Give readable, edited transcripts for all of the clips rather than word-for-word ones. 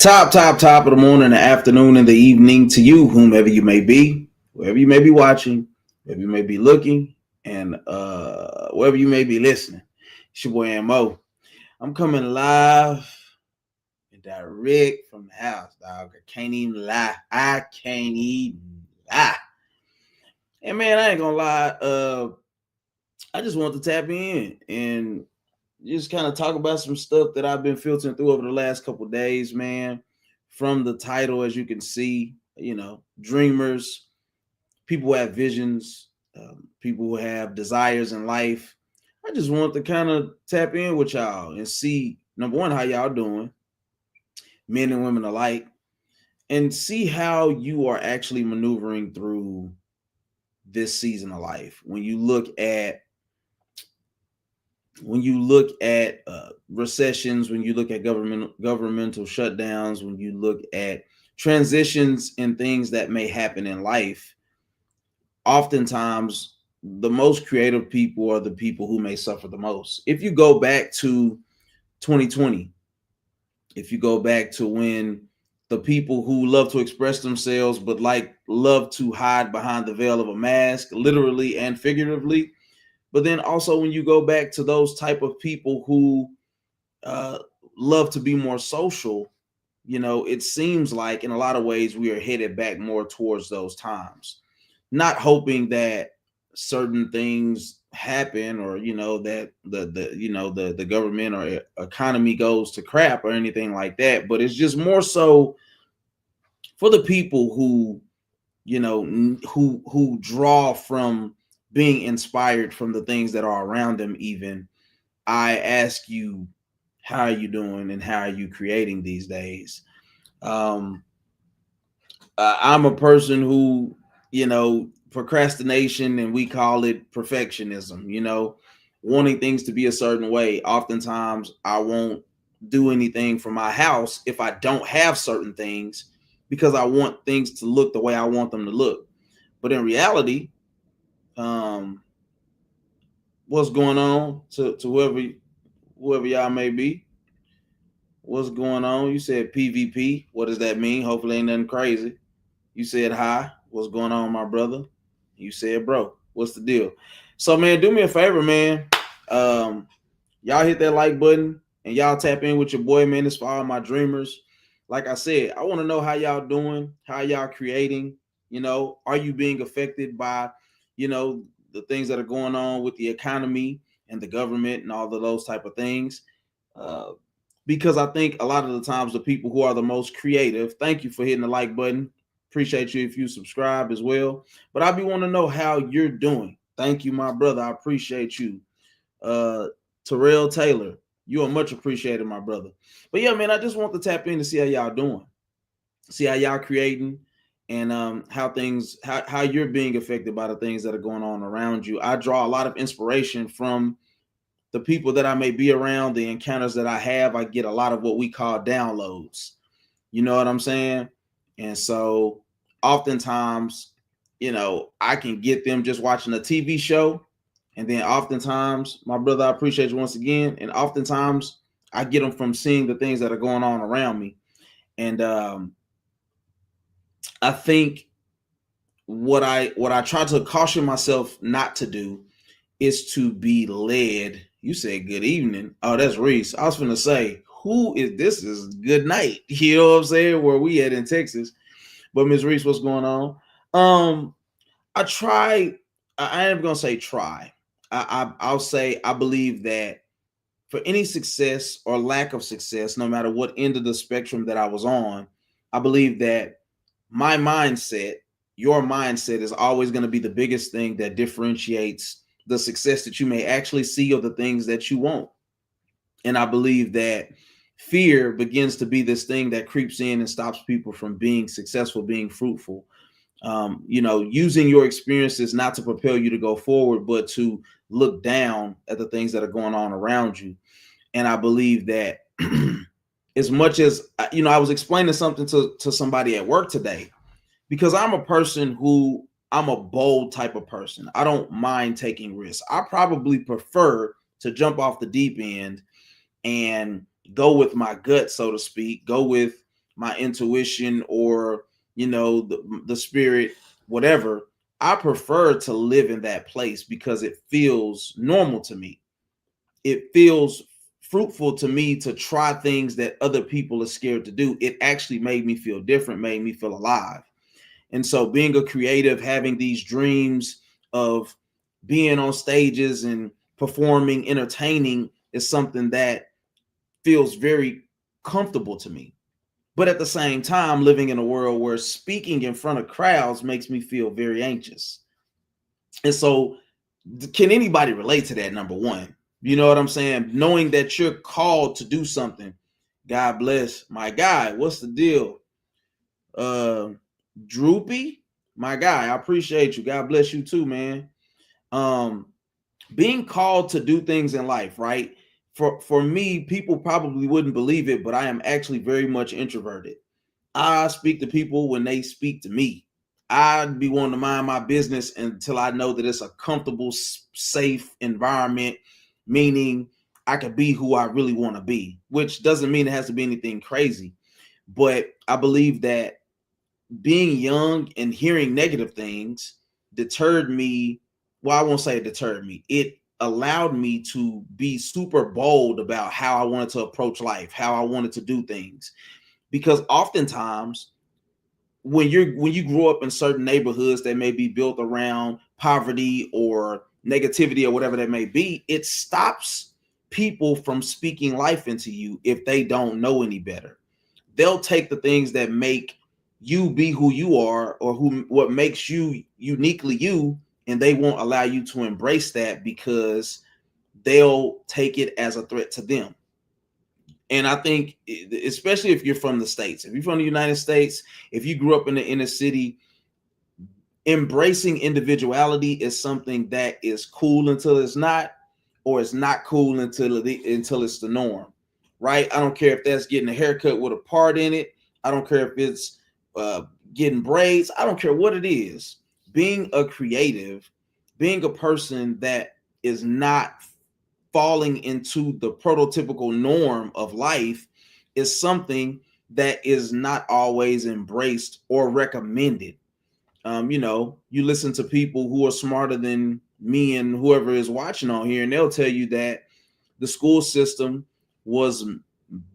Top of the morning, the afternoon, and the evening to you, whomever you may be, wherever you may be watching, wherever you may be looking, and wherever you may be listening. It's your boy Mo. I'm coming live and direct from the house, dog. I can't even lie. And man, I ain't gonna lie. I just want to tap in and just kind of talk about some stuff that I've been filtering through over the last couple of days, man. From the title, as you can see, dreamers, people who have visions, people who have desires in life. I just want to kind of tap in with y'all and see, number one, how y'all doing, men and women alike, and see how you are actually maneuvering through this season of life. When you look at recessions, when you look at governmental shutdowns, when you look at transitions and things that may happen in life, oftentimes the most creative people are the people who may suffer the most. If you go back to 2020, if you go back to when the people who love to express themselves but love to hide behind the veil of a mask, literally and figuratively. But then also when you go back to those type of people who uh, love to be more social, it seems like in a lot of ways we are headed back more towards those times. Not hoping that certain things happen, or that the government or economy goes to crap or anything like that, but it's just more so for the people who who draw from being inspired from the things that are around them. Even I ask you, how are you doing and how are you creating these days? um I'm a person who, procrastination, and we call it perfectionism, wanting things to be a certain way. Oftentimes, I won't do anything for my house if I don't have certain things, because I want things to look the way I want them to look. But in reality, um, what's going on to whoever y'all may be? What's going on? You said PvP. What does that mean? Hopefully, ain't nothing crazy. You said hi. What's going on, my brother? You said, bro, what's the deal? So, man, do me a favor, man. Y'all hit that like button and y'all tap in with your boy, man. It's for all my dreamers. Like I said, I want to know how y'all doing, how y'all creating. Are you being affected by, the things that are going on with the economy and the government and all of those type of things? Uh, because I think a lot of the times the people who are the most creative, thank you for hitting the like button. Appreciate you if you subscribe as well. But I be want to know how you're doing. Thank you, my brother. I appreciate you. Terrell Taylor, you are much appreciated, my brother. But yeah, man, I just want to tap in to see how y'all doing, see how y'all creating, and how you're being affected by the things that are going on around you. I draw a lot of inspiration from the people that I may be around, the encounters that I have. I get a lot of what we call downloads. You know what I'm saying? And so oftentimes, I can get them just watching a TV show. And then oftentimes, my brother, I appreciate you once again. And oftentimes I get them from seeing the things that are going on around me. And I think what I try to caution myself not to do is to be led. You said good evening. Oh, that's Reese. I was gonna say, who is this? Is good night. You know what I'm saying? Where we at in Texas. But Ms. Reese, what's going on? Um, I try. I am gonna say try. I'll say I believe that for any success or lack of success, no matter what end of the spectrum that I was on, I believe that my mindset, your mindset, is always going to be the biggest thing that differentiates the success that you may actually see or the things that you want. And I believe that fear begins to be this thing that creeps in and stops people from being successful, being fruitful. Using your experiences not to propel you to go forward, but to look down at the things that are going on around you. And I believe that as much as, I was explaining something to somebody at work today, because I'm a bold type of person. I don't mind taking risks. I probably prefer to jump off the deep end and go with my gut, so to speak, go with my intuition or, the spirit, whatever. I prefer to live in that place because it feels normal to me. It feels fruitful to me to try things that other people are scared to do. It actually made me feel different, made me feel alive. And so being a creative, having these dreams of being on stages and performing, entertaining is something that feels very comfortable to me. But at the same time, living in a world where speaking in front of crowds makes me feel very anxious. And so, can anybody relate to that? Number one, you know what I'm saying? Knowing that you're called to do something. God bless my guy. What's the deal? Droopy, my guy. I appreciate you. God bless you too, man. Um, being called to do things in life, right? For me, people probably wouldn't believe it, but I am actually very much introverted. I speak to people when they speak to me. I'd be wanting to mind my business until I know that it's a comfortable, safe environment, meaning I could be who I really want to be, which doesn't mean it has to be anything crazy. But I believe that being young and hearing negative things deterred me. Well, I won't say it deterred me. It allowed me to be super bold about how I wanted to approach life, how I wanted to do things. Because oftentimes when you grow up in certain neighborhoods that may be built around poverty or negativity or whatever that may be, it stops people from speaking life into you if they don't know any better. They'll take the things that make you be who you are or what makes you uniquely you, and they won't allow you to embrace that because they'll take it as a threat to them. And I think, especially if you're from the States, if you're from the United States, if you grew up in the inner city, embracing individuality is something that is cool until it's not, or it's not cool until it's the norm, right? I don't care if that's getting a haircut with a part in it. I don't care if it's uh, getting braids. I don't care what it is. Being a creative, being a person that is not falling into the prototypical norm of life is something that is not always embraced or recommended. You listen to people who are smarter than me and whoever is watching on here, and they'll tell you that the school system was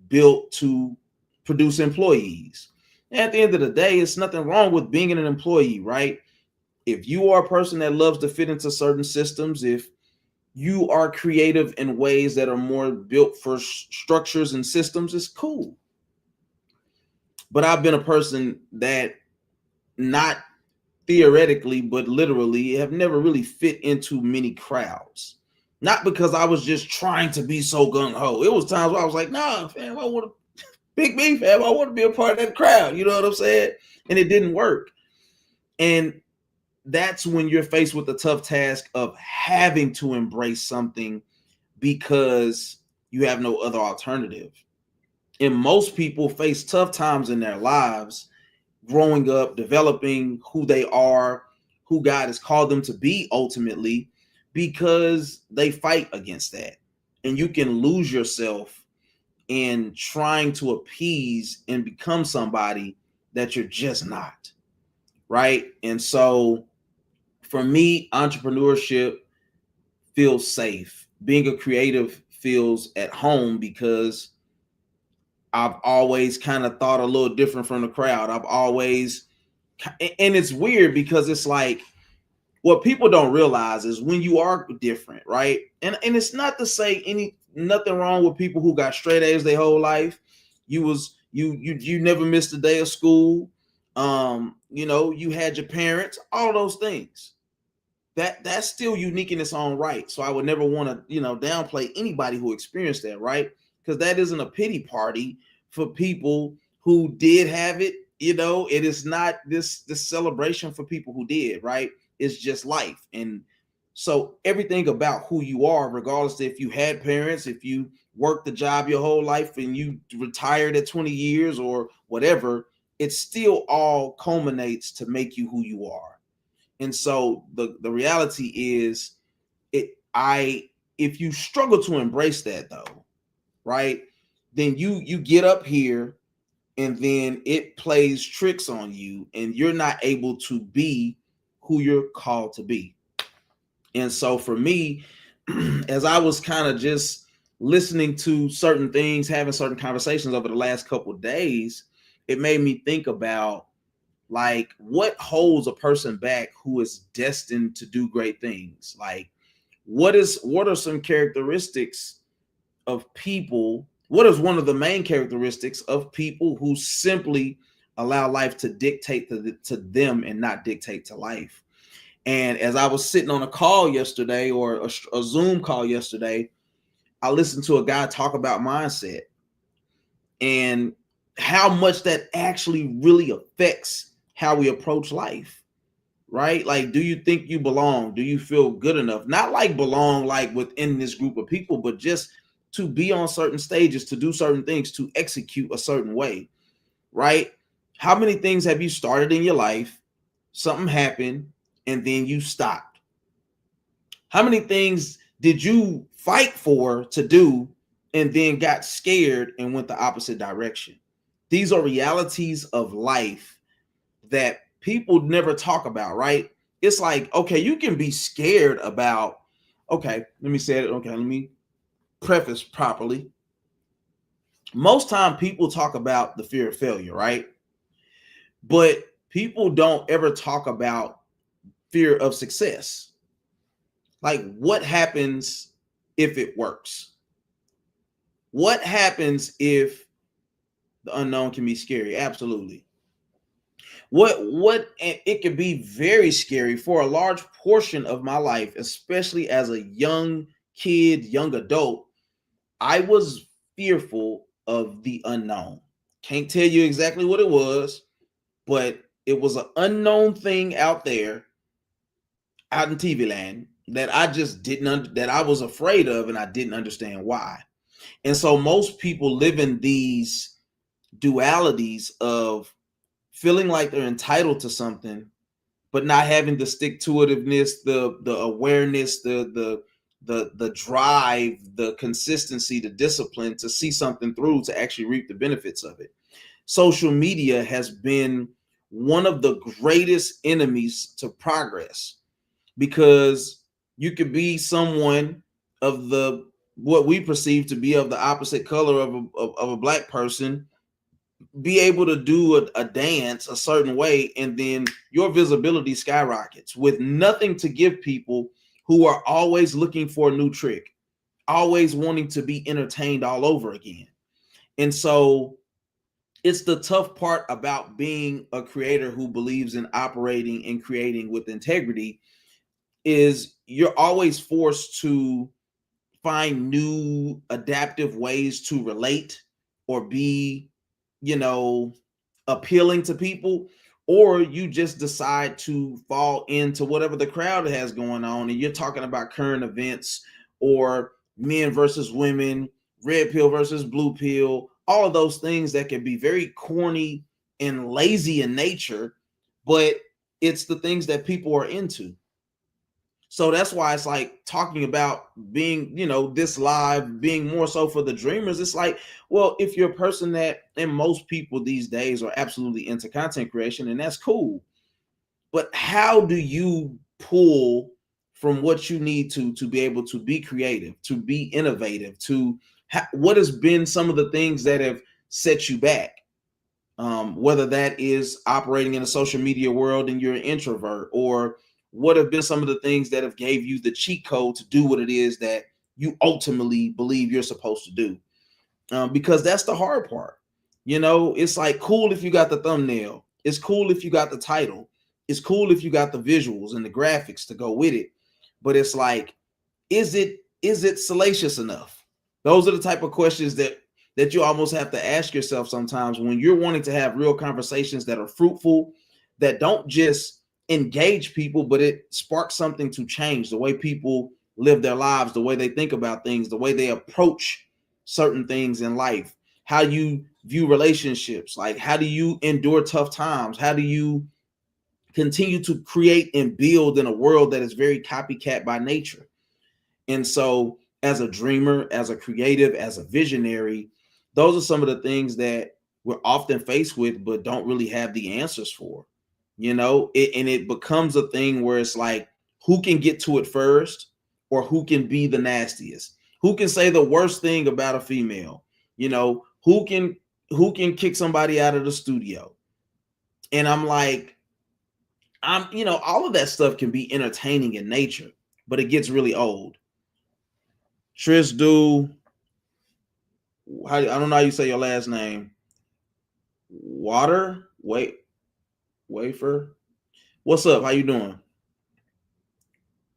built to produce employees. And at the end of the day, it's nothing wrong with being an employee, right? If you are a person that loves to fit into certain systems, if you are creative in ways that are more built for structures and systems, it's cool. But I've been a person that, not theoretically but literally, have never really fit into many crowds. Not because I was just trying to be so gung-ho. It was times where I was like, nah, fam, I want to pick me, fam. I want to be a part of that crowd. You know what I'm saying? And it didn't work. And that's when you're faced with the tough task of having to embrace something because you have no other alternative. And most people face tough times in their lives, growing up, developing who they are, who God has called them to be ultimately, because they fight against that. And you can lose yourself in trying to appease and become somebody that you're just not. Right. And so for me, entrepreneurship feels safe. Being a creative feels at home because I've always kind of thought a little different from the crowd. I've always, and it's weird because it's like, what people don't realize is when you are different, right? And it's not to say nothing wrong with people who got straight A's their whole life. You never missed a day of school. You had your parents, all those things. That's still unique in its own right. So I would never want to, downplay anybody who experienced that, right? Because that isn't a pity party for people who did have it. It is not this celebration for people who did, right? It's just life. And so everything about who you are, regardless if you had parents, if you worked the job your whole life and you retired at 20 years or whatever, it still all culminates to make you who you are. And so the reality is, if you struggle to embrace that though, right, then you get up here and then it plays tricks on you, and you're not able to be who you're called to be. And so for me, as I was kind of just listening to certain things, having certain conversations over the last couple of days, it made me think about like what holds a person back who is destined to do great things. Like what are some characteristics of people? What is one of the main characteristics of people who simply allow life to dictate to them and not dictate to life? And as I was sitting on a call yesterday, or a Zoom call yesterday, I listened to a guy talk about mindset and how much that actually really affects how we approach life, right? Like, do you think you belong? Do you feel good enough? Not like belong like within this group of people, but just to be on certain stages, to do certain things, to execute a certain way, right? How many things have you started in your life? Something happened and then you stopped. How many things did you fight for to do and then got scared and went the opposite direction? These are realities of life that people never talk about, right? It's like, okay, you can be scared about, okay, let me say it. Okay, let me preface properly. Most time people talk about the fear of failure, right? But people don't ever talk about fear of success. Like, what happens if it works? What happens if the unknown can be scary? Absolutely. What it can be very scary for a large portion of my life, especially as a young kid, young adult. I was fearful of the unknown. Can't tell you exactly what it was, but it was an unknown thing out there, out in TV land, that I just that I was afraid of, and I didn't understand why. And so most people live in these dualities of feeling like they're entitled to something, but not having the stick to itiveness, the awareness, the drive, the consistency, the discipline to see something through, to actually reap the benefits of it. Social media has been one of the greatest enemies to progress, because you could be someone of the what we perceive to be of the opposite color of a black person, be able to do a dance a certain way, and then your visibility skyrockets with nothing to give people who are always looking for a new trick, always wanting to be entertained all over again. And so it's the tough part about being a creator who believes in operating and creating with integrity, is you're always forced to find new adaptive ways to relate or be, you know, appealing to people, or you just decide to fall into whatever the crowd has going on, and you're talking about current events or men versus women, red pill versus blue pill, all of those things that can be very corny and lazy in nature, but it's the things that people are into. So that's why it's like talking about being, this live being more so for the dreamers. It's like, well, if you're a person that, and most people these days are absolutely into content creation, and that's cool. But how do you pull from what you need to be able to be creative, to be innovative, what has been some of the things that have set you back? Whether that is operating in a social media world and you're an introvert, or what have been some of the things that have gave you the cheat code to do what it is that you ultimately believe you're supposed to do. Because that's the hard part. It's like cool if you got the thumbnail. It's cool if you got the title. It's cool if you got the visuals and the graphics to go with it. But it's like, is it salacious enough? Those are the type of questions that you almost have to ask yourself sometimes when you're wanting to have real conversations that are fruitful, that don't just engage people, but it sparks something to change the way people live their lives, the way they think about things, the way they approach certain things in life, how you view relationships, like how do you endure tough times, how do you continue to create and build in a world that is very copycat by nature. And so as a dreamer, as a creative, as a visionary, those are some of the things that we're often faced with, but don't really have the answers for. And it becomes a thing where it's like, who can get to it first, or who can be the nastiest? Who can say the worst thing about a female? Who can kick somebody out of the studio? And I'm like, all of that stuff can be entertaining in nature, but it gets really old. Tris do, I don't know how you say your last name. Wafer. What's up? How you doing?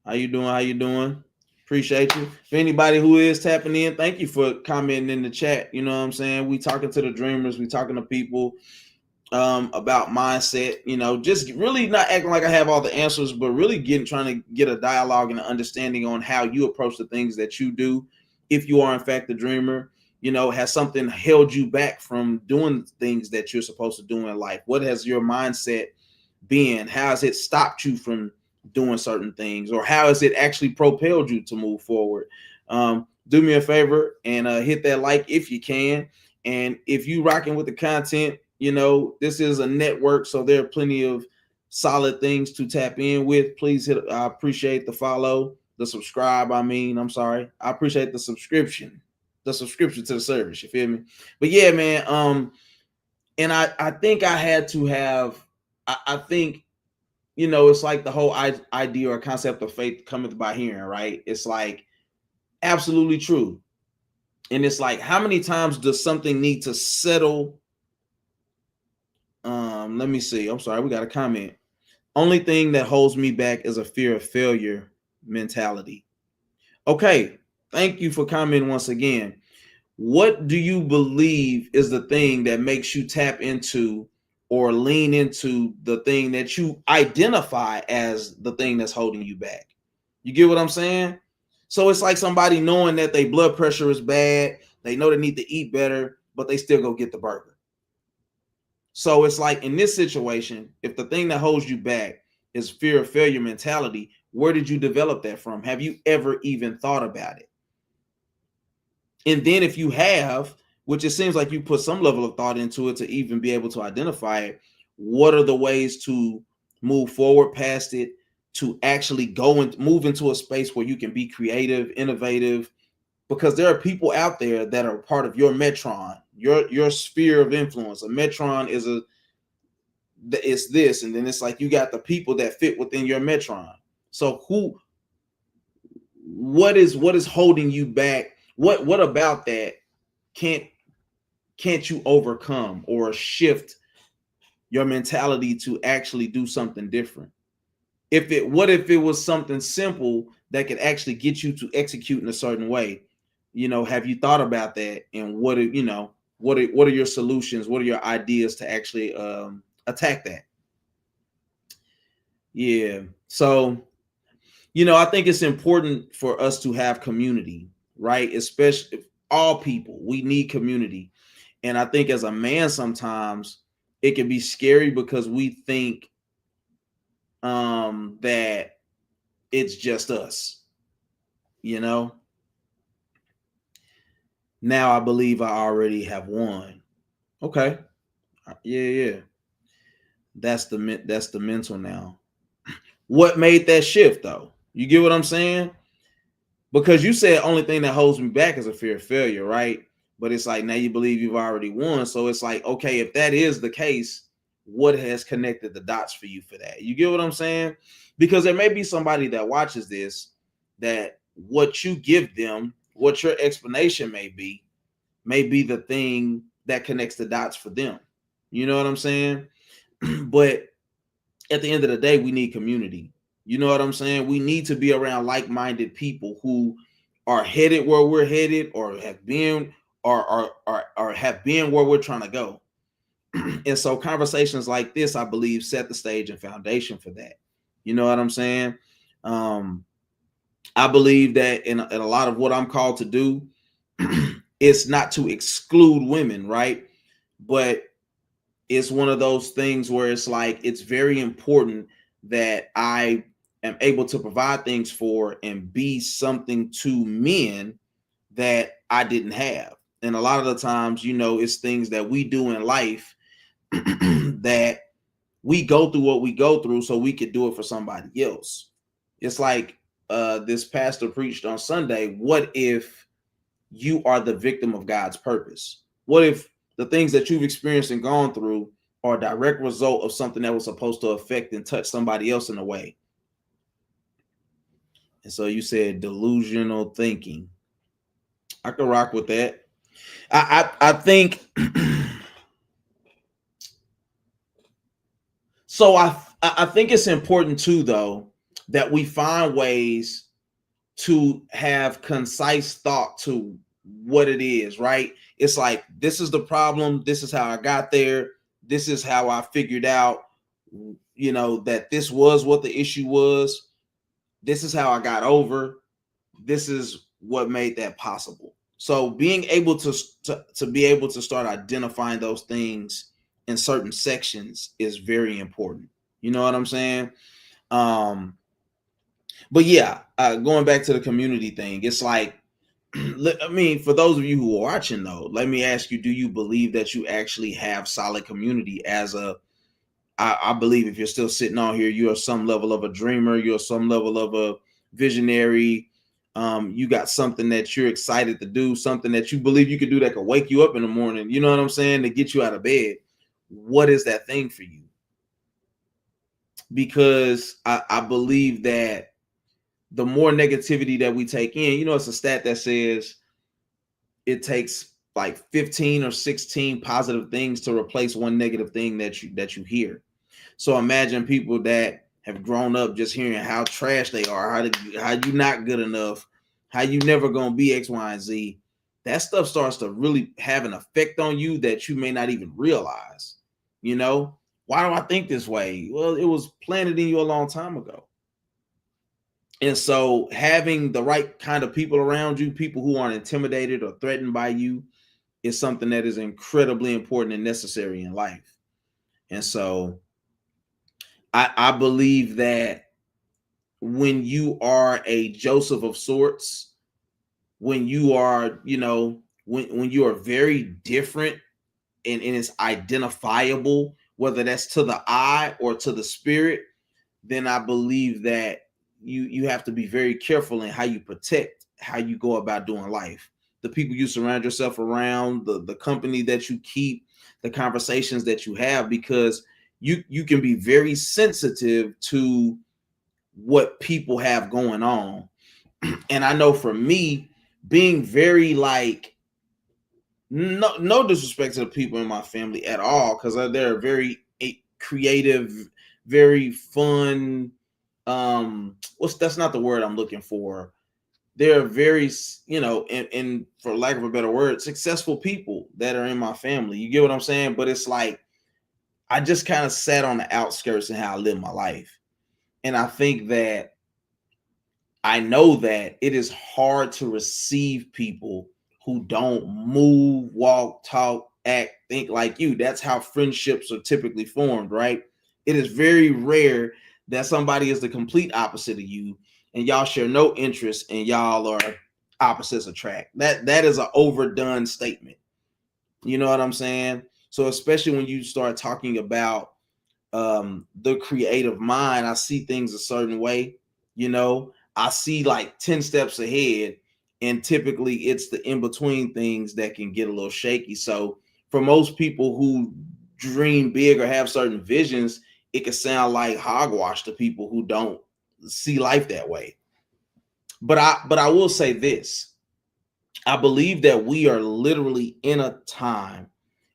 How you doing? Appreciate you. For anybody who is tapping in, thank you for commenting in the chat. You know what I'm saying? We talking to the dreamers. We talking to people about mindset. Just really not acting like I have all the answers, but really trying to get a dialogue and an understanding on how you approach the things that you do. If you are in fact a dreamer, has something held you back from doing things that you're supposed to do in life? What has your mindset been? How has it stopped you from doing certain things, or how has it actually propelled you to move forward? Do me a favor and hit that like if you can. And if you rocking with the content, this is a network, so there are plenty of solid things to tap in with. Please I appreciate the follow, the subscribe. I appreciate the subscription to the service. You feel me? But yeah, man. And I think I had to have, I think, it's like the whole idea or concept of faith cometh by hearing, right? It's like absolutely true. And it's like, how many times does something need to settle? Let me see. I'm sorry, we got a comment. Only thing that holds me back is a fear of failure mentality. Okay, thank you for commenting once again. What do you believe is the thing that makes you tap into or lean into the thing that you identify as the thing that's holding you back? You get what I'm saying? So it's like somebody knowing that their blood pressure is bad, they know they need to eat better, but they still go get the burger. So it's like, in this situation, if the thing that holds you back is fear of failure mentality, where did you develop that from? Have you ever even thought about it? And then if you have, which it seems like you put some level of thought into it to even be able to identify it, what are the ways to move forward past it, to actually go and move into a space where you can be creative, innovative? Because there are people out there that are part of your metron, your sphere of influence. A metron is this, and then it's like you got the people that fit within your metron. So what is holding you back? What about that can't you overcome or shift your mentality to actually do something different? What if it was something simple that could actually get you to execute in a certain way? Have you thought about that? And what are your solutions? What are your ideas to actually attack that? Yeah. So, I think it's important for us to have community, right? Especially all people, we need community. And I think as a man, sometimes it can be scary because we think that it's just us, Now I believe I already have won. Okay. Yeah. That's the mental now. What made that shift though? You get what I'm saying? Because you said only thing that holds me back is a fear of failure, right? But it's like, now you believe you've already won. So it's like, okay, if that is the case, what has connected the dots for you for that? You get what I'm saying? Because there may be somebody that watches this, that what you give them, what your explanation may be the thing that connects the dots for them. You know what I'm saying? But at the end of the day, we need community. You know what I'm saying? We need to be around like-minded people who are headed where we're headed, or have been, or have been where we're trying to go. And so conversations like this, I believe, set the stage and foundation for that. You know what I'm saying? I believe that in a lot of what I'm called to do, it's not to exclude women, right? But it's one of those things where it's like, it's very important that I am able to provide things for and be something to men that I didn't have. And a lot of the times, it's things that we do in life that we go through what we go through so we could do it for somebody else. It's like this pastor preached on Sunday. What if you are the victim of God's purpose? What if the things that you've experienced and gone through are a direct result of something that was supposed to affect and touch somebody else in a way? And so you said delusional thinking. I can rock with that. I think so. I think it's important too, though, that we find ways to have concise thought to what it is, right? It's like, this is the problem. This is how I got there. This is how I figured out, that this was what the issue was. This is how I got over. This is what made that possible. So being able to be able to start identifying those things in certain sections is very important. You know what I'm saying? But yeah, going back to the community thing, it's like, I mean, for those of you who are watching though, let me ask you, do you believe that you actually have solid community I believe if you're still sitting on here, you're some level of a dreamer, you're some level of a visionary. You got something that you're excited to do, something that you believe you could do that could wake you up in the morning, you know what I'm saying, to get you out of bed. What is that thing for you? Because I believe that the more negativity that we take in, it's a stat that says it takes like 15 or 16 positive things to replace one negative thing that you hear. So imagine people that have grown up just hearing how trash they are, how you not good enough, how you never gonna be X, Y, and Z. That stuff starts to really have an effect on you that you may not even realize. Why do I think this way? Well, it was planted in you a long time ago. And so having the right kind of people around you, people who aren't intimidated or threatened by you, is something that is incredibly important and necessary in life. And so I believe that when you are a Joseph of sorts, when you are, when you are very different and it's identifiable, whether that's to the eye or to the spirit, then I believe that you have to be very careful in how you protect, how you go about doing life. The people you surround yourself around, the company that you keep, the conversations that you have, because you can be very sensitive to what people have going on. And I know for me, being very like, no disrespect to the people in my family at all, because they're very creative, very fun. That's not the word I'm looking for. They're very, and for lack of a better word, successful people that are in my family. You get what I'm saying? But it's like, I just kind of sat on the outskirts and how I live my life. And I think that I know that it is hard to receive people who don't move, walk, talk, act, think like you. That's how friendships are typically formed, right? It is very rare that somebody is the complete opposite of you and y'all share no interest and y'all are opposites attract. That is an overdone statement. You know what I'm saying? So especially when you start talking about the creative mind, I see things a certain way. I see like 10 steps ahead, and typically it's the in-between things that can get a little shaky. So for most people who dream big or have certain visions, it can sound like hogwash to people who don't see life that way. But I will say this. I believe that we are literally in a time,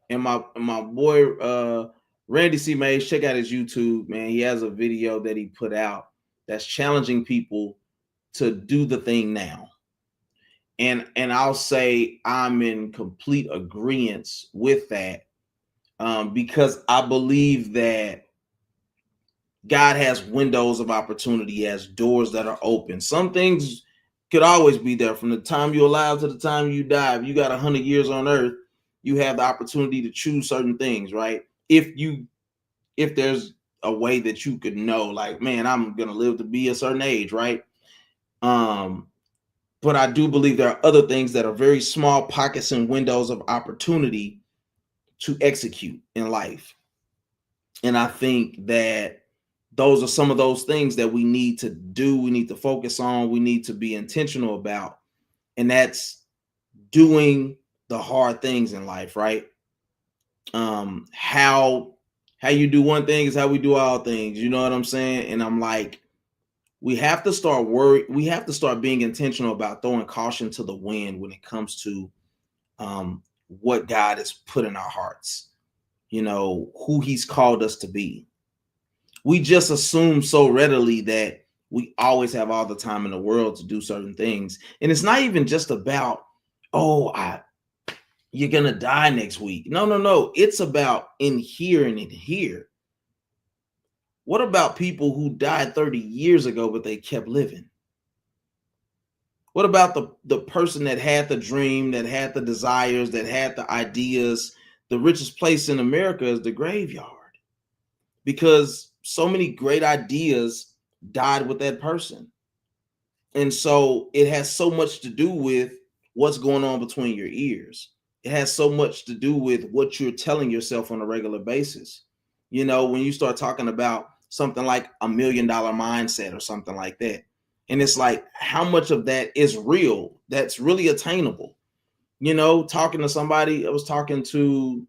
and my boy Randy C. Mays, check out his YouTube, man. He has a video that he put out that's challenging people to do the thing now. And I'll say I'm in complete agreement with that, because I believe that God has windows of opportunity, has doors that are open. Some things could always be there from the time you're alive to the time you die. If you got 100 years on earth, you have the opportunity to choose certain things, right? If there's a way that you could know, like, man, I'm gonna live to be a certain age, right? But But I do believe there are other things that are very small pockets and windows of opportunity to execute in life. And I think that those are some of those things that we need to do, we need to focus on, we need to be intentional about. And that's doing the hard things in life, right? How you do one thing is how we do all things. You know what I'm saying? And I'm like, we have to start we have to start being intentional about throwing caution to the wind when it comes to what God has put in our hearts, who he's called us to be. We just assume so readily that we always have all the time in the world to do certain things. And it's not even just about, you're going to die next week. No. It's about in here and in here. What about people who died 30 years ago, but they kept living? What about the person that had the dream, that had the desires, that had the ideas? The richest place in America is the graveyard, because so many great ideas died with that person. And so it has so much to do with what's going on between your ears. It has so much to do with what you're telling yourself on a regular basis. When you start talking about something like $1 million mindset or something like that, and it's like, how much of that is real, that's really attainable? Talking to somebody, I was talking to,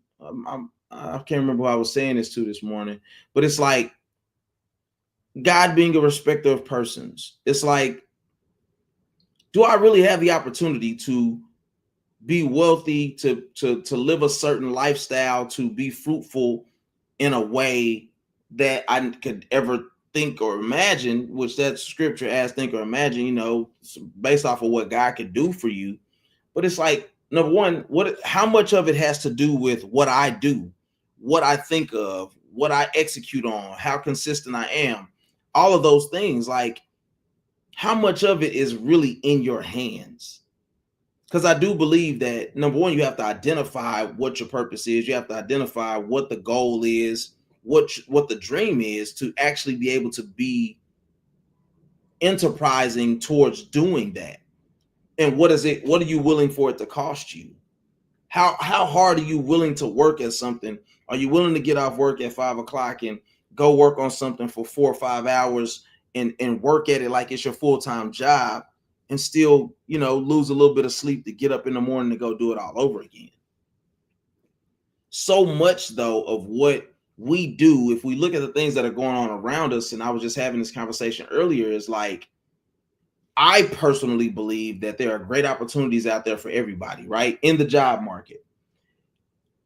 I can't remember who I was saying this to this morning, but it's like God being a respecter of persons. It's like, do I really have the opportunity to be wealthy, to live a certain lifestyle, to be fruitful in a way that I could ever think or imagine, which that scripture as think or imagine, based off of what God could do for you. But it's like, number one, how much of it has to do with what I do, what I think of, what I execute on, how consistent I am, all of those things. Like, how much of it is really in your hands? Because I do believe that, number one, you have to identify what your purpose is. You have to identify what the goal is, what the dream is, to actually be able to be enterprising towards doing that. And what are you willing for it to cost you? How hard are you willing to work at something? Are you willing to get off work at 5 o'clock and go work on something for 4 or 5 hours and work at it like it's your full-time job, and still, lose a little bit of sleep to get up in the morning to go do it all over again? So much, though, of what we do, if we look at the things that are going on around us, and I was just having this conversation earlier, is like, I personally believe that there are great opportunities out there for everybody, right, in the job market.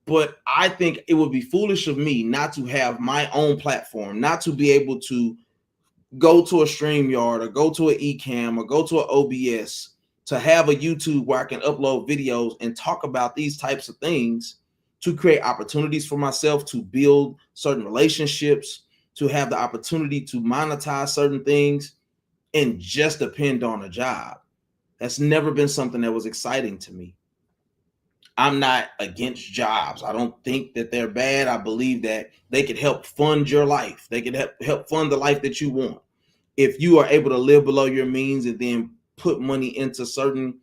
But I think it would be foolish of me not to have my own platform, not to be able to go to a StreamYard or go to an Ecamm or go to an OBS, to have a YouTube where I can upload videos and talk about these types of things, to create opportunities for myself, to build certain relationships, to have the opportunity to monetize certain things, and just depend on a job. That's never been something that was exciting to me. I'm not against jobs. I don't think that they're bad. I believe that they could help fund your life. They could help fund the life that you want. If you are able to live below your means and then put money into certain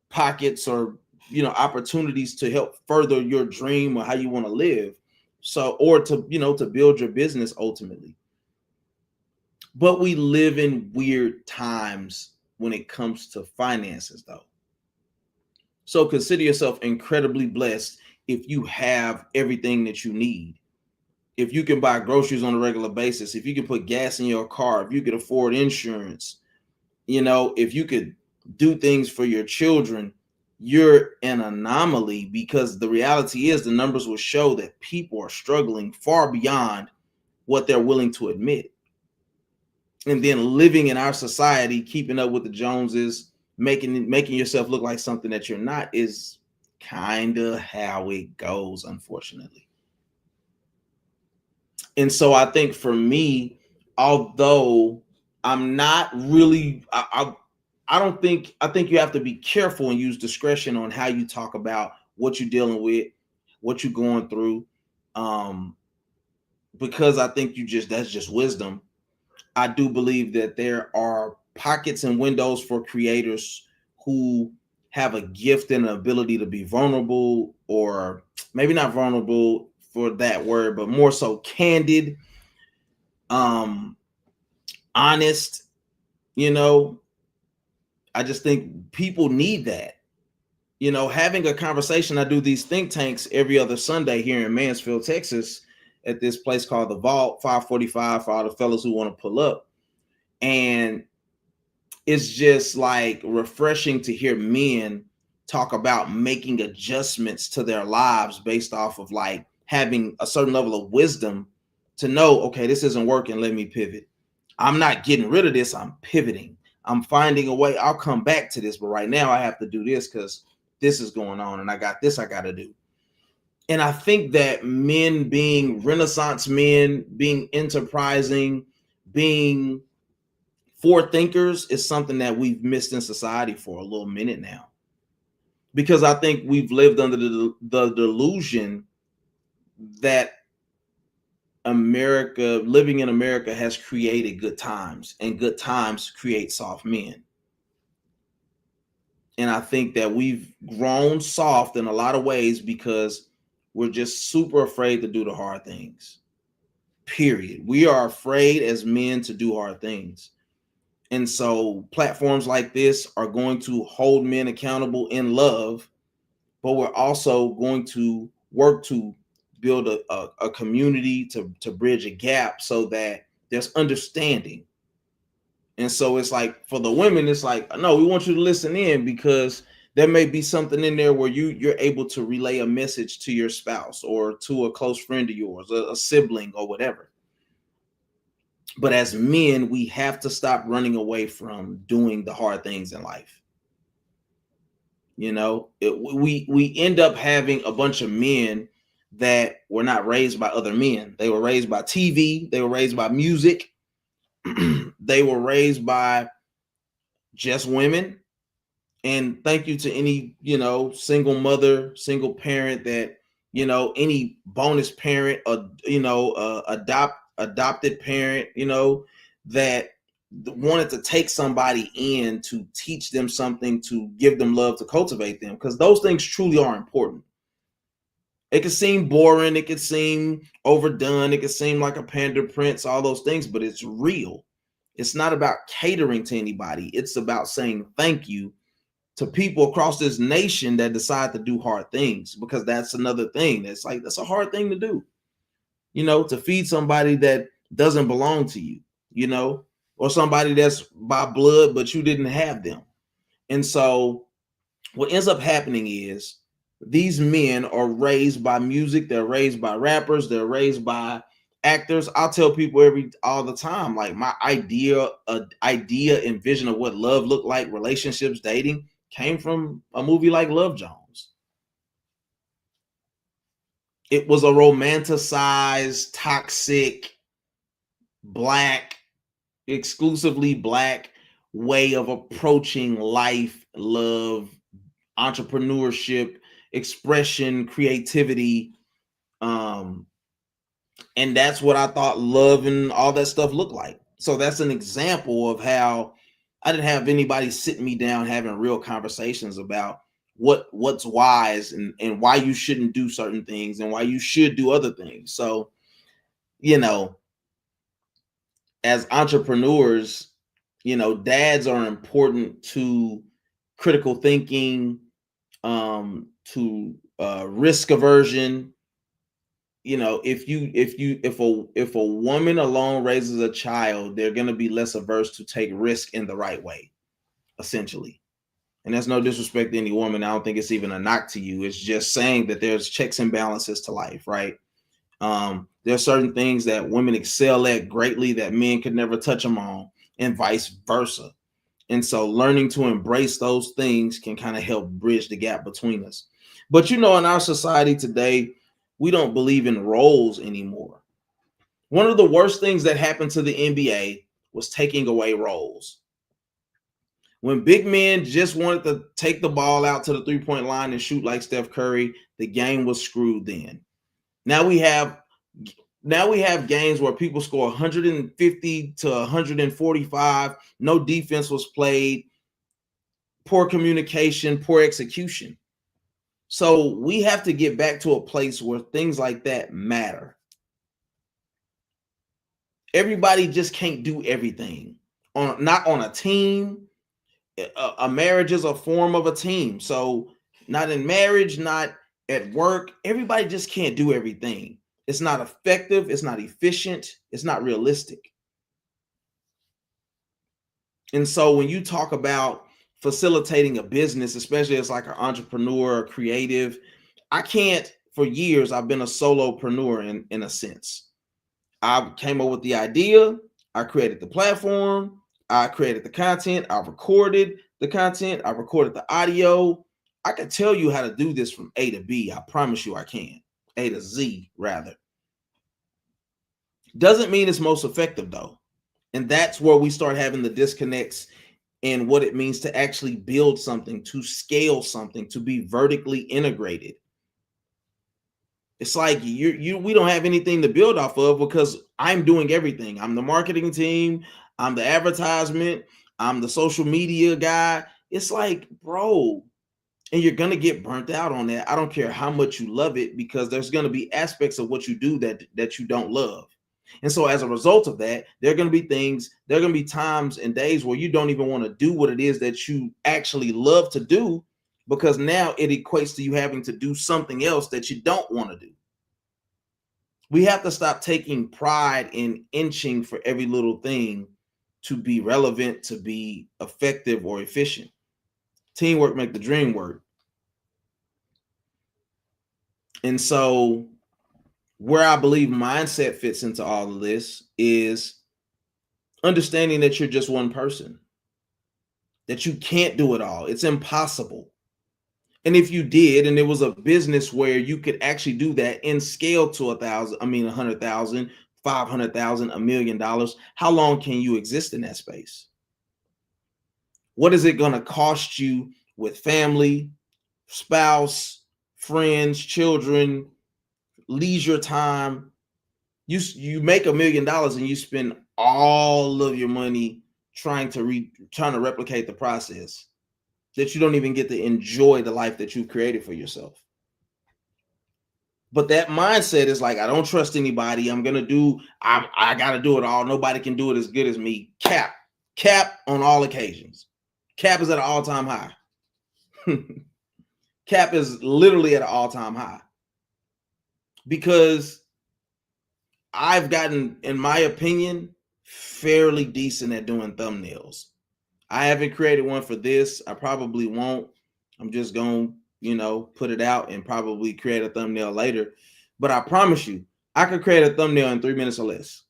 pockets or opportunities to help further your dream or how you want to live. So, or to build your business ultimately. But we live in weird times when it comes to finances, though. So consider yourself incredibly blessed if you have everything that you need. If you can buy groceries on a regular basis, if you can put gas in your car, if you could afford insurance, if you could do things for your children, you're an anomaly, because the reality is the numbers will show that people are struggling far beyond what they're willing to admit. And then living in our society, keeping up with the Joneses, making yourself look like something that you're not, is kind of how it goes, unfortunately. And so I think for me, although I'm not really, I think you have to be careful and use discretion on how you talk about what you're dealing with, what you're going through, because I think that's just wisdom. I do believe that there are pockets and windows for creators who have a gift and an ability to be vulnerable, or maybe not vulnerable for that word, but more so candid, honest, you know, I just think people need that. You know, having a conversation. I do these think tanks every other Sunday here in Mansfield, Texas, at this place called the Vault, 545 for all the fellas who want to pull up. And it's just like refreshing to hear men talk about making adjustments to their lives based off of like having a certain level of wisdom to know, okay, this isn't working. Let me pivot. I'm not getting rid of this. I'm pivoting. I'm finding a way. I'll come back to this, but right now I have to do this because this is going on and I got this I got to do. And I think that men being Renaissance men, being enterprising, being forward thinkers is something that we've missed in society for a little minute now. Because I think we've lived under the delusion that living in America has created good times, and good times create soft men. And I think that we've grown soft in a lot of ways because we're just super afraid to do the hard things. Period. We are afraid as men to do hard things. And so platforms like this are going to hold men accountable in love, but we're also going to work to build a community to bridge a gap so that there's understanding. And so it's like for the women, it's like, no, we want you to listen in because there may be something in there where you're able to relay a message to your spouse or to a close friend of yours, a sibling or whatever. But as men, we have to stop running away from doing the hard things in life. You know, we end up having a bunch of men that were not raised by other men. They were raised by TV. They were raised by music. They were raised by just women. And thank you to any, single mother, single parent that, any bonus parent, adopted parent, that wanted to take somebody in to teach them something, to give them love, to cultivate them, because those things truly are important. It could seem boring, it could seem overdone, it could seem like a pander prince, all those things, but it's real. It's not about catering to anybody. It's about saying thank you to people across this nation that decide to do hard things, because that's another thing. That's a hard thing to do, to feed somebody that doesn't belong to you, or somebody that's by blood, but you didn't have them. And so what ends up happening is these men are raised by music. They're raised by rappers. They're raised by actors. I'll tell people all the time, like my idea and vision of what love looked like, relationships, dating, came from a movie like Love Jones. It was a romanticized, toxic, exclusively black way of approaching life, love, entrepreneurship, expression, creativity. And that's what I thought love and all that stuff looked like. So that's an example of how I didn't have anybody sitting me down having real conversations about what's wise and why you shouldn't do certain things and why you should do other things. So, as entrepreneurs, dads are important to critical thinking, to risk aversion. If a woman alone raises a child, they're going to be less averse to take risk in the right way, essentially. And that's no disrespect to any woman. I don't think it's even a knock to you. It's just saying that there's checks and balances to life, right? There are certain things that women excel at greatly that men could never touch them on, and vice versa. And so learning to embrace those things can kind of help bridge the gap between us. But in our society today, we don't believe in roles anymore. One of the worst things that happened to the NBA was taking away roles. When big men just wanted to take the ball out to the three-point line and shoot like Steph Curry, the game was screwed then. Now we have games where people score 150 to 145. No defense was played. poor communication, poor execution. So we have to get back to a place where things like that matter. Everybody just can't do everything. Not on a team. A marriage is a form of a team. So not in marriage, not at work. Everybody just can't do everything. It's not effective. It's not efficient. It's not realistic. And so when you talk about facilitating a business, especially as like an entrepreneur or creative, I can't, for years, I've been a solopreneur in a sense. I came up with the idea, I created the platform, I created the content, I recorded the content, I recorded the audio. I can tell you how to do this from A to B. I promise you I can. A to Z, rather. Doesn't mean it's most effective, though. And that's where we start having the disconnects in what it means to actually build something, to scale something, to be vertically integrated. It's like we don't have anything to build off of because I'm doing everything. I'm the marketing team, I'm the advertisement, I'm the social media guy. It's like, bro, and you're gonna get burnt out on that. I don't care how much you love it, because there's gonna be aspects of what you do that you don't love. And so as a result of that, there are going to be times and days where you don't even want to do what it is that you actually love to do, because now it equates to you having to do something else that you don't want to do. We have to stop taking pride in inching for every little thing to be relevant, to be effective or efficient. Teamwork make the dream work. And so where I believe mindset fits into all of this is understanding that you're just one person, that you can't do it all. It's impossible. And if you did, and it was a business where you could actually do that and scale to 100,000, 500,000, $1 million, how long can you exist in that space? What is it going to cost you with family, spouse, friends, children, leisure time? You make $1 million and you spend all of your money trying to replicate the process, that you don't even get to enjoy the life that you've created for yourself. But that mindset is like, I don't trust anybody. I got to do it all. Nobody can do it as good as me. Cap on all occasions. Cap is at an all-time high. Cap is literally at an all-time high, because I've gotten, in my opinion, fairly decent at doing thumbnails. I haven't created one for this. I probably won't. I'm just going to, put it out and probably create a thumbnail later. But I promise you, I could create a thumbnail in 3 minutes or less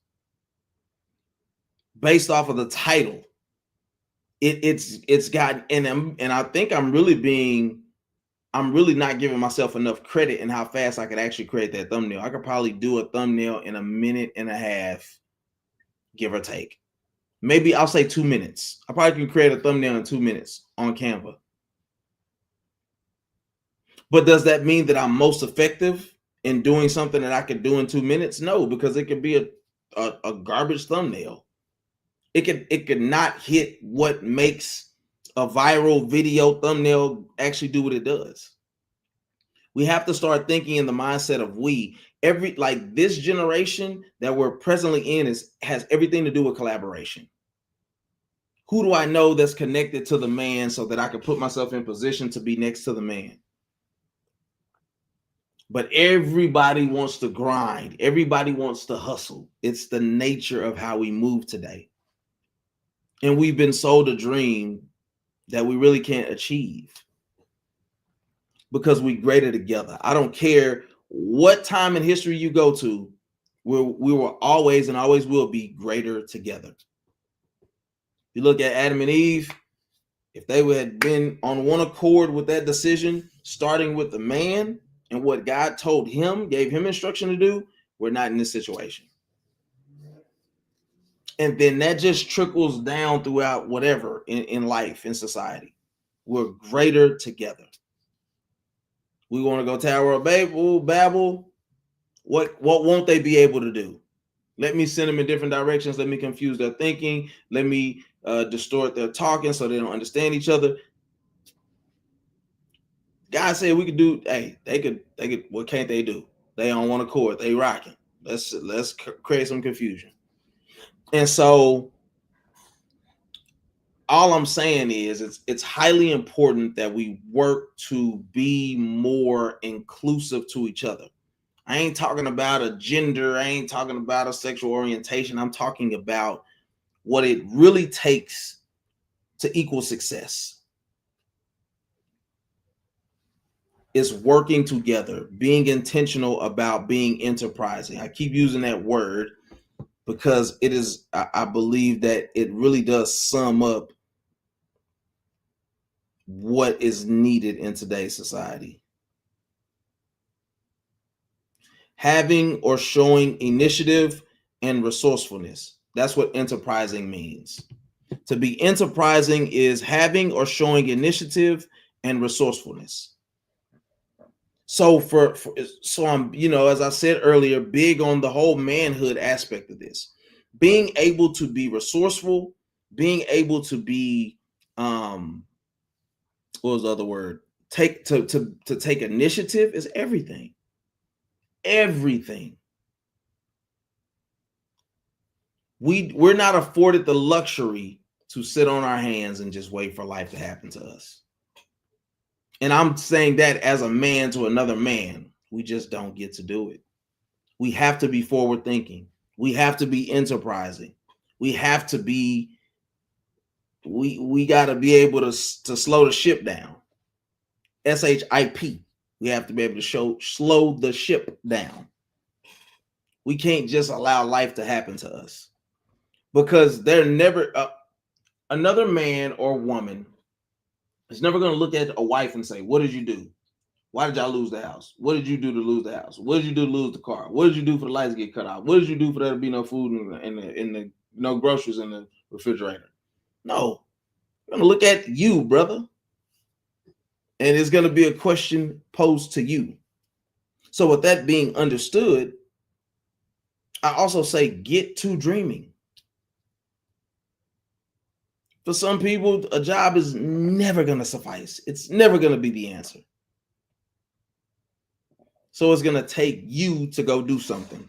based off of the title. It's got, and I think I'm really not giving myself enough credit in how fast I could actually create that thumbnail. I could probably do a thumbnail in 1.5 minutes, give or take. Maybe I'll say 2 minutes. I probably can create a thumbnail in 2 minutes on Canva. But does that mean that I'm most effective in doing something that I could do in 2 minutes? No, because it could be a garbage thumbnail. It could not hit what makes a viral video thumbnail actually do what it does. We have to start thinking in the mindset of this generation that we're presently in has everything to do with collaboration. Who do I know that's connected to the man so that I can put myself in position to be next to the man? But everybody wants to grind. Everybody wants to hustle. It's the nature of how we move today. And we've been sold a dream that we really can't achieve, because we're greater together. I don't care what time in history you go to, we were always and always will be greater together. You look at Adam and Eve, if they had been on one accord with that decision, starting with the man and what God told him, gave him instruction to do, we're not in this situation. And then that just trickles down throughout whatever in life, in society. We're greater together. We want to go Tower of Babel. What won't they be able to do? Let me send them in different directions. Let me confuse their thinking. Let me distort their talking so they don't understand each other. Guys said we could do. Hey, they could. What can't they do? They on one accord. They rocking. Let's create some confusion. And so all I'm saying is it's highly important that we work to be more inclusive to each other. I ain't talking about a gender, I ain't talking about a sexual orientation. I'm talking about what it really takes to equal success. Is working together, being intentional about being enterprising. I keep using that word because it is, I believe that it really does sum up what is needed in today's society. Having or showing initiative and resourcefulness. That's what enterprising means. To be enterprising is having or showing initiative and resourcefulness. So so I'm, as I said earlier, big on the whole manhood aspect of this. Being able to be resourceful, being able to be what was the other word? Take initiative is everything. Everything. We're not afforded the luxury to sit on our hands and just wait for life to happen to us. And I'm saying that as a man to another man. We just don't get to do it. We have to be forward thinking. We have to be enterprising. We have to be, we got to be able to slow the ship down. SHIP. We have to be able to slow the ship down. We can't just allow life to happen to us, because they're never, another man or woman is never going to look at a wife and say, what did you do? Why did y'all lose the house? What did you do to lose the house? What did you do to lose the car? What did you do for the lights to get cut off? What did you do for there to be no food in the no groceries in the refrigerator? No, I'm gonna look at you, brother, and it's gonna be a question posed to you. So with that being understood, I also say get to dreaming. For some people, a job is never gonna suffice. It's never gonna be the answer. So it's going to take you to go do something.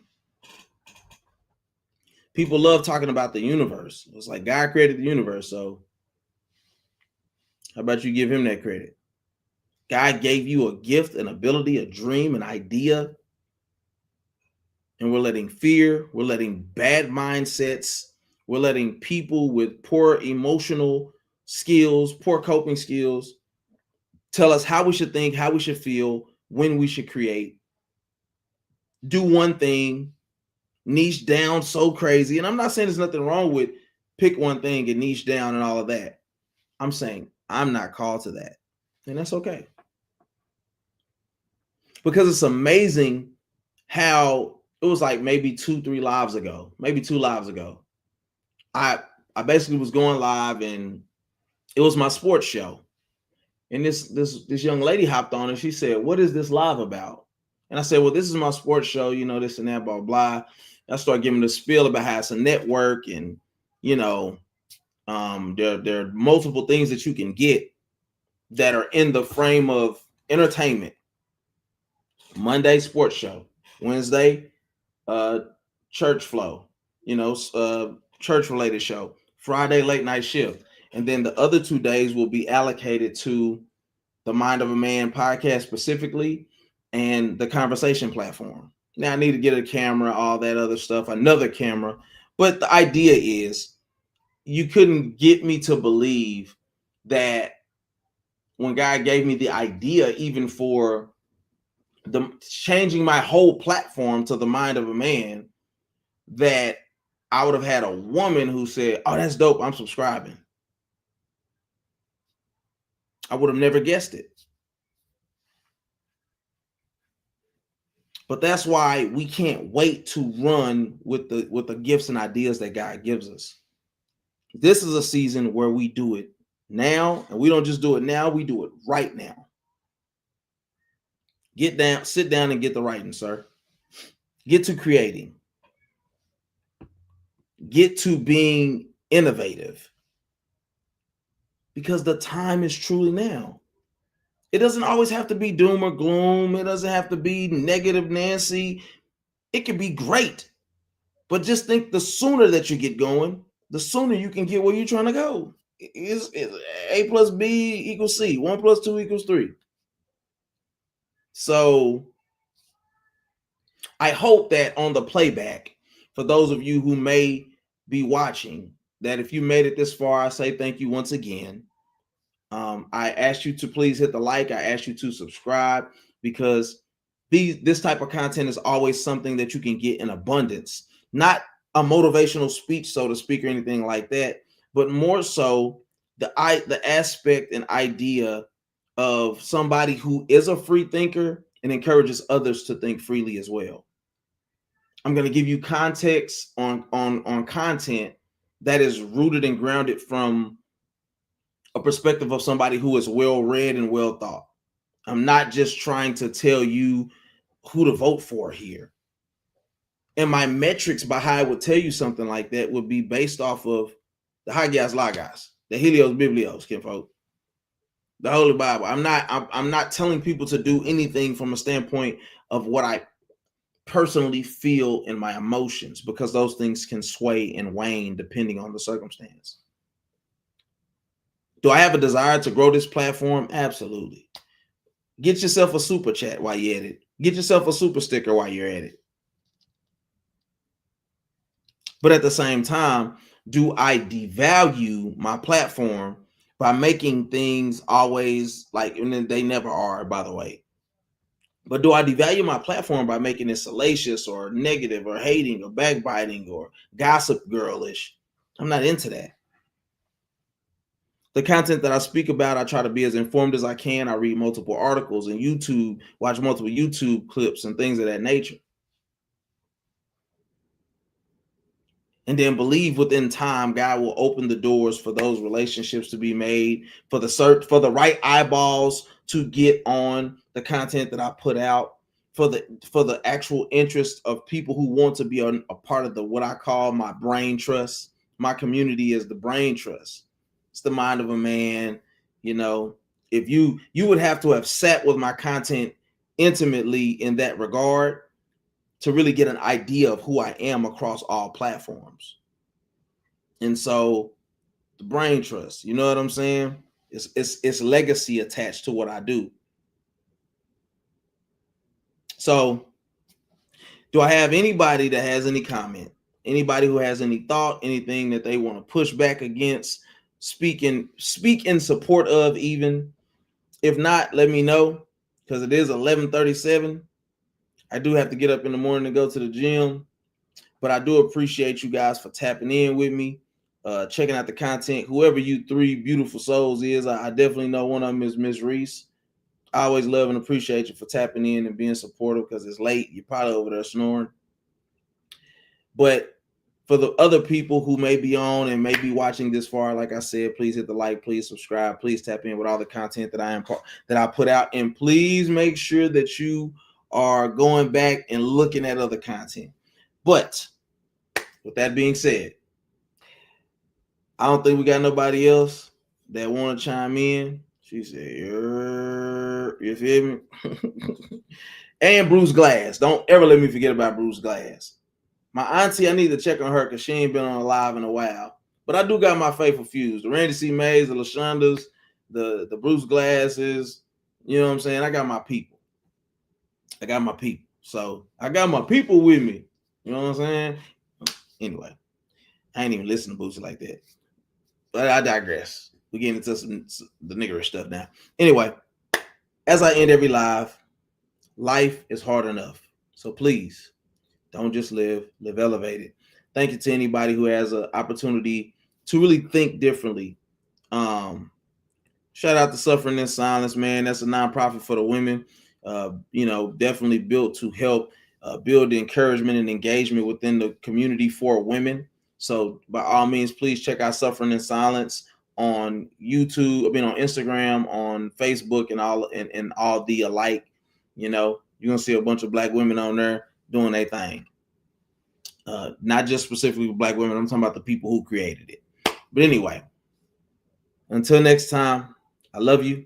People love talking about the universe. It's like God created the universe. So how about you give him that credit? God gave you a gift, an ability, a dream, an idea. And we're letting fear, we're letting bad mindsets, we're letting people with poor emotional skills, poor coping skills tell us how we should think, how we should feel, when we should create. Do one thing, niche down so crazy. And I'm not saying there's nothing wrong with pick one thing and niche down and all of that. I'm saying I'm not called to that. And that's okay. Because it's amazing how it was like maybe 2 lives ago. I basically was going live and it was my sports show. And this young lady hopped on and she said, "What is this live about?" And I said, "Well, this is my sports show, this and that, blah, blah." I started giving the spiel about how it's a network and, there are multiple things that you can get that are in the frame of entertainment. Monday, sports show. Wednesday, church flow, church related show. Friday, late night shift. And then the other 2 days will be allocated to the Mind of a Man podcast specifically and the conversation platform. Now I need to get a camera, all that other stuff, another camera. But the idea is you couldn't get me to believe that when God gave me the idea, even for the changing my whole platform to the Mind of a Man, that I would have had a woman who said, "Oh, that's dope, I'm subscribing." I would have never guessed it. But that's why we can't wait to run with the gifts and ideas that God gives us. This is a season where we do it now, and we don't just do it now, we do it right now. Get down, sit down and get the writing, sir. Get to creating. Get to being innovative. Because the time is truly now. It doesn't always have to be doom or gloom. It doesn't have to be negative Nancy. It can be great. But just think, the sooner that you get going, the sooner you can get where you're trying to go. It's A plus B equals C. 1 plus 2 equals 3. So I hope that on the playback, for those of you who may be watching, that if you made it this far, I say thank you once again. I ask you to please hit the like. I ask you to subscribe, because this type of content is always something that you can get in abundance. Not a motivational speech, so to speak, or anything like that, but more so the aspect and idea of somebody who is a free thinker and encourages others to think freely as well. I'm going to give you context on content that is rooted and grounded from a perspective of somebody who is well read and well thought. I'm not just trying to tell you who to vote for here. And my metrics by how I would tell you something like that would be based off of the Hagios Logos, the Helios Biblios, kinfolk, the Holy Bible. I'm not telling people to do anything from a standpoint of what I personally feel in my emotions, because those things can sway and wane depending on the circumstance. Do I have a desire to grow this platform? Absolutely. Get yourself a super chat while you're at it. Get yourself a super sticker while you're at it. But at the same time, do I devalue my platform by making things always like, and they never are, by the way. But do I devalue my platform by making it salacious or negative or hating or backbiting or gossip girlish? I'm not into that. The content that I speak about, I try to be as informed as I can. I read multiple articles and YouTube, watch multiple YouTube clips and things of that nature. And then believe within time, God will open the doors for those relationships to be made, for the right eyeballs to get on the content that I put out, for the actual interest of people who want to be a part of what I call my brain trust. My community is the brain trust. It's the mind of a man. If you would have to have sat with my content intimately in that regard to really get an idea of who I am across all platforms. And so the brain trust, you know what I'm saying? It's legacy attached to what I do. So do I have anybody that has any comment? Anybody who has any thought, anything that they want to push back against, speak in support of even? If not, let me know, because it is 11:37. I do have to get up in the morning to go to the gym, but I do appreciate you guys for tapping in with me, checking out the content. Whoever you three beautiful souls is, I definitely know one of them is Miss Reese. I always love and appreciate you for tapping in and being supportive, because it's late. You're probably over there snoring. But for the other people who may be on and may be watching this far, like I said, please hit the like, please subscribe, please tap in with all the content that I put out, and please make sure that you are going back and looking at other content. But with that being said, I don't think we got nobody else that want to chime in. She said, you feel me? And Bruce Glass. Don't ever let me forget about Bruce Glass. My auntie, I need to check on her because she ain't been on live in a while. But I do got my faithful fews. The Randy C. Mays, the LaShondas, the Bruce Glasses. You know what I'm saying? I got my people. So I got my people with me. You know what I'm saying? Anyway, I ain't even listen to Boosie like that. But I digress. We're getting into the niggerish stuff now. Anyway, as I end every live is hard enough. So please, don't just live elevated. Thank you to anybody who has an opportunity to really think differently. Shout out to Suffering in Silence, man. That's a nonprofit for the women. Definitely built to help build the encouragement and engagement within the community for women. So by all means, please check out Suffering in Silence on YouTube, on Instagram, on Facebook, and all the alike. You're gonna see a bunch of Black women on there doing their thing. Not just specifically with Black women. I'm talking about the people who created it. But anyway, until next time, I love you.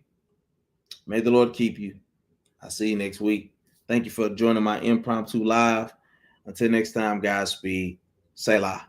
May the Lord keep you. I'll see you next week. Thank you for joining my impromptu live. Until next time, Godspeed. Selah.